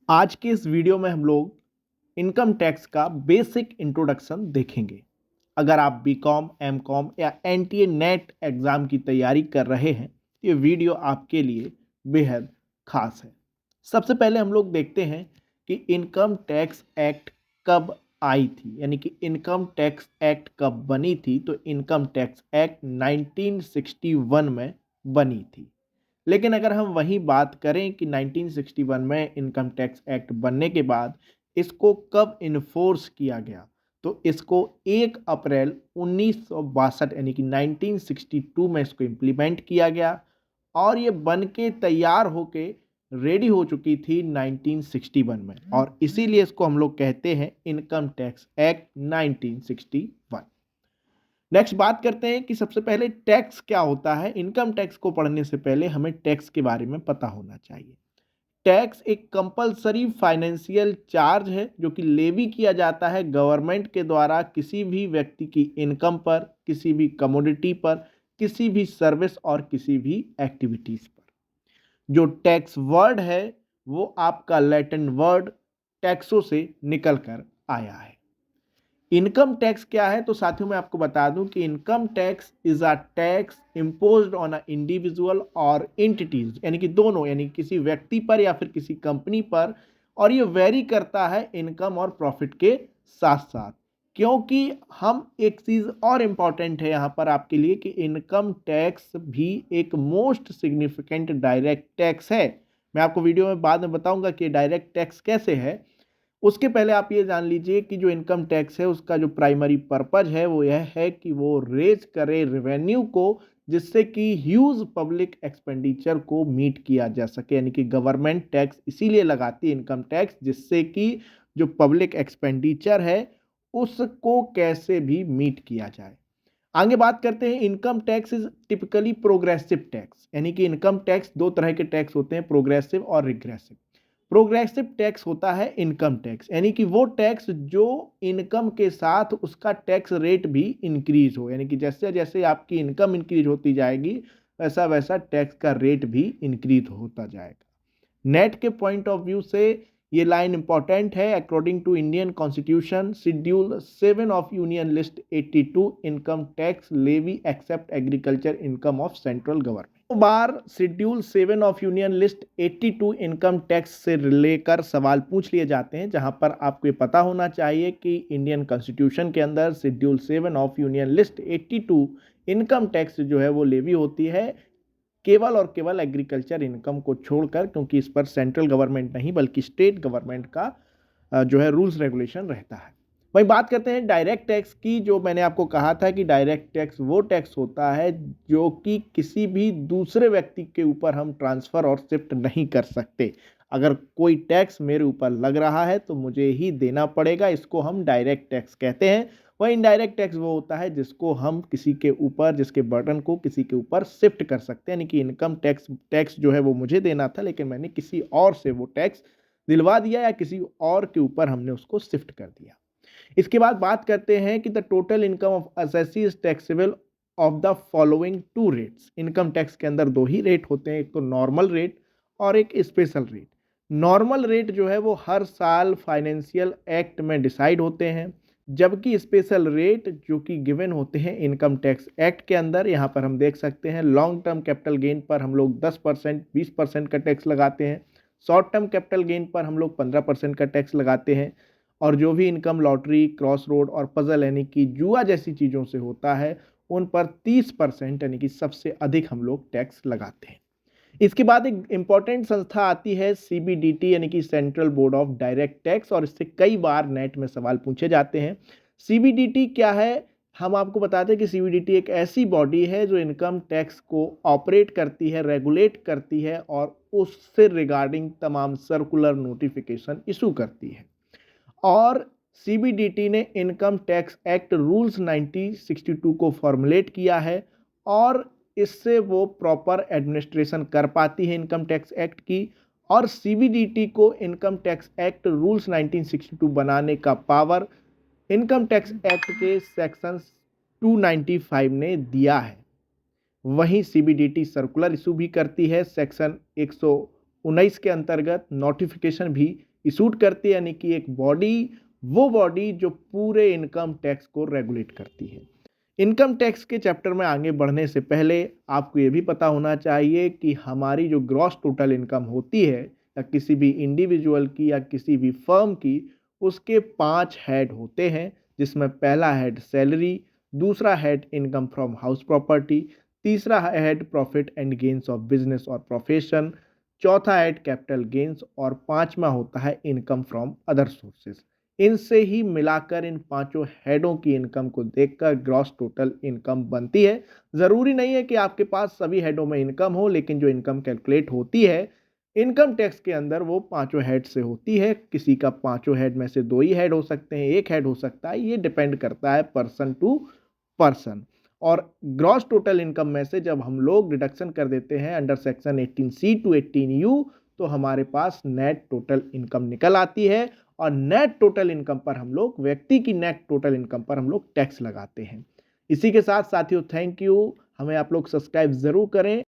आज के इस वीडियो में हम लोग इनकम टैक्स का बेसिक इंट्रोडक्शन देखेंगे। अगर आप बीकॉम, एमकॉम या एनटीए नेट एग्ज़ाम की तैयारी कर रहे हैं तो ये वीडियो आपके लिए बेहद खास है। सबसे पहले हम लोग देखते हैं कि इनकम टैक्स एक्ट कब आई थी, यानी कि इनकम टैक्स एक्ट कब बनी थी। तो इनकम टैक्स एक्ट 1961 में बनी थी। लेकिन अगर हम वही बात करें कि 1961 में इनकम टैक्स एक्ट बनने के बाद इसको कब इन्फोर्स किया गया, तो इसको 1 अप्रैल 1962 यानी कि 1962 में इसको इम्प्लीमेंट किया गया और ये बन के तैयार होके रेडी हो चुकी थी 1961 में, और इसीलिए इसको हम लोग कहते हैं इनकम टैक्स एक्ट 1961। नेक्स्ट बात करते हैं कि सबसे पहले टैक्स क्या होता है। इनकम टैक्स को पढ़ने से पहले हमें टैक्स के बारे में पता होना चाहिए। टैक्स एक कंपलसरी फाइनेंशियल चार्ज है जो कि लेवी किया जाता है गवर्नमेंट के द्वारा किसी भी व्यक्ति की इनकम पर, किसी भी कमोडिटी पर, किसी भी सर्विस और किसी भी एक्टिविटीज पर। जो टैक्स वर्ड है वो आपका लैटिन वर्ड टैक्सो से निकल कर आया है। इनकम टैक्स क्या है, तो साथियों मैं आपको बता दूं कि income tax is a tax imposed on a individual और एंटिटीज, यानी कि दोनों, यानी किसी व्यक्ति पर या फिर किसी कंपनी पर, और ये वेरी करता है इनकम और प्रॉफिट के साथ साथ। क्योंकि हम एक चीज और इम्पॉर्टेंट है यहाँ पर आपके लिए कि इनकम टैक्स भी एक मोस्ट सिग्निफिकेंट डायरेक्ट टैक्स है। मैं आपको वीडियो में बाद में बताऊंगा कि डायरेक्ट टैक्स कैसे है। उसके पहले आप ये जान लीजिए कि जो इनकम टैक्स है उसका जो प्राइमरी पर्पज है वो यह है कि वो रेज करे रेवेन्यू को, जिससे कि ह्यूज पब्लिक एक्सपेंडिचर को मीट किया जा सके। यानी कि गवर्नमेंट टैक्स इसीलिए लगाती है इनकम टैक्स, जिससे कि जो पब्लिक एक्सपेंडिचर है उसको कैसे भी मीट किया जाए। आगे बात करते हैं, income tax is typically progressive tax, यानी कि इनकम टैक्स दो तरह के टैक्स होते हैं, प्रोग्रेसिव और रिग्रेसिव। प्रोग्रेसिव टैक्स होता है इनकम टैक्स, यानी कि वो टैक्स जो इनकम के साथ उसका टैक्स रेट भी इंक्रीज हो, यानी कि जैसे जैसे आपकी इनकम इंक्रीज होती जाएगी वैसा वैसा टैक्स का रेट भी इंक्रीज होता जाएगा। नेट के पॉइंट ऑफ व्यू से ये लाइन इंपॉर्टेंट है। According to Indian constitution schedule 7 of union list 82, income tax levy except agriculture income of central government. बार schedule 7 of union list 82 income tax से लेकर सवाल पूछ लिए जाते हैं, जहां पर आपको ये पता होना चाहिए कि इंडियन कॉन्स्टिट्यूशन के अंदर schedule 7 of union list 82 income tax जो है वो लेवी होती है केवल और केवल एग्रीकल्चर इनकम को छोड़कर, क्योंकि इस पर सेंट्रल गवर्नमेंट नहीं बल्कि स्टेट गवर्नमेंट का जो है रूल्स रेगुलेशन रहता है। वही बात करते हैं डायरेक्ट टैक्स की। जो मैंने आपको कहा था कि डायरेक्ट टैक्स वो टैक्स होता है जो कि किसी भी दूसरे व्यक्ति के ऊपर हम ट्रांसफर और शिफ्ट नहीं कर सकते। अगर कोई टैक्स मेरे ऊपर लग रहा है तो मुझे ही देना पड़ेगा, इसको हम डायरेक्ट टैक्स कहते हैं। वह इनडायरेक्ट टैक्स वो होता है जिसको हम किसी के ऊपर, जिसके बर्डन को किसी के ऊपर शिफ्ट कर सकते हैं। यानी कि इनकम टैक्स जो है वो मुझे देना था, लेकिन मैंने किसी और से वो टैक्स दिलवा दिया या किसी और के ऊपर हमने उसको शिफ्ट कर दिया। इसके बाद बात करते हैं कि the total income of assessee is taxable of the following two rates. Income tax के अंदर दो ही रेट होते हैं, एक तो नॉर्मल रेट और एक स्पेशल रेट। नॉर्मल रेट जो है वो हर साल फाइनेंशियल एक्ट में डिसाइड होते हैं, जबकि स्पेशल रेट जो कि गिवन होते हैं इनकम टैक्स एक्ट के अंदर, यहाँ पर हम देख सकते हैं लॉन्ग टर्म कैपिटल गेन पर हम लोग 10%, 20% का टैक्स लगाते हैं। शॉर्ट टर्म कैपिटल गेन पर हम लोग 15% का टैक्स लगाते हैं। और जो भी इनकम लॉटरी, क्रॉस रोड और पजल यानी कि जुआ जैसी चीज़ों से होता है उन पर 30% यानी कि सबसे अधिक हम लोग टैक्स लगाते हैं। इसके बाद एक इंपॉर्टेंट संस्था आती है सीबीडीटी, यानी कि central board of direct tax, और इससे कई बार नेट में सवाल पूछे जाते हैं। सीबीडीटी क्या है, हम आपको बताते हैं कि सीबीडीटी एक ऐसी बॉडी है जो इनकम टैक्स को ऑपरेट करती है, रेगुलेट करती है और उससे रिगार्डिंग तमाम सर्कुलर नोटिफिकेशन इशू करती है। और सीबीडीटी ने इनकम टैक्स एक्ट रूल्स 1962 को फॉर्मुलेट किया है और इससे वो प्रॉपर एडमिनिस्ट्रेशन कर पाती है इनकम टैक्स एक्ट की। और सीबीडीटी को इनकम टैक्स एक्ट रूल्स 1962 बनाने का पावर इनकम टैक्स एक्ट के सेक्शन 295 ने दिया है। वहीं सीबीडीटी सर्कुलर इशू भी करती है, सेक्शन 119 के अंतर्गत नोटिफिकेशन भी इशूड करती है, यानी कि एक बॉडी, वो बॉडी जो पूरे इनकम टैक्स को रेगुलेट करती है। इनकम टैक्स के चैप्टर में आगे बढ़ने से पहले आपको ये भी पता होना चाहिए कि हमारी जो ग्रॉस टोटल इनकम होती है, या किसी भी इंडिविजुअल की या किसी भी फर्म की, उसके 5 हेड होते हैं, जिसमें पहला हेड सैलरी, दूसरा head income from house property, तीसरा head profit and gains of business और प्रोफेशन, चौथा हेड कैपिटल गेन्स और पांचवा होता है इनकम फ्रॉम अदर सोर्सेज। इनसे ही मिलाकर इन पांचों हेडों की इनकम को देखकर ग्रॉस टोटल इनकम बनती है। जरूरी नहीं है कि आपके पास सभी हेडों में इनकम हो, लेकिन जो इनकम कैलकुलेट होती है इनकम टैक्स के अंदर वो पांचों हेड से होती है। किसी का पांचों हेड में से 2 ही हेड हो सकते हैं, एक हेड हो सकता है, ये डिपेंड करता है पर्सन टू पर्सन। और ग्रॉस टोटल इनकम में से जब हम लोग डिडक्शन कर देते हैं under section 18C to 18U, तो हमारे पास नेट टोटल इनकम निकल आती है, और नेट टोटल इनकम पर हम लोग, व्यक्ति की नेट टोटल इनकम पर हम लोग टैक्स लगाते हैं। इसी के साथ साथियों, थैंक यू। हमें आप लोग सब्सक्राइब जरूर करें।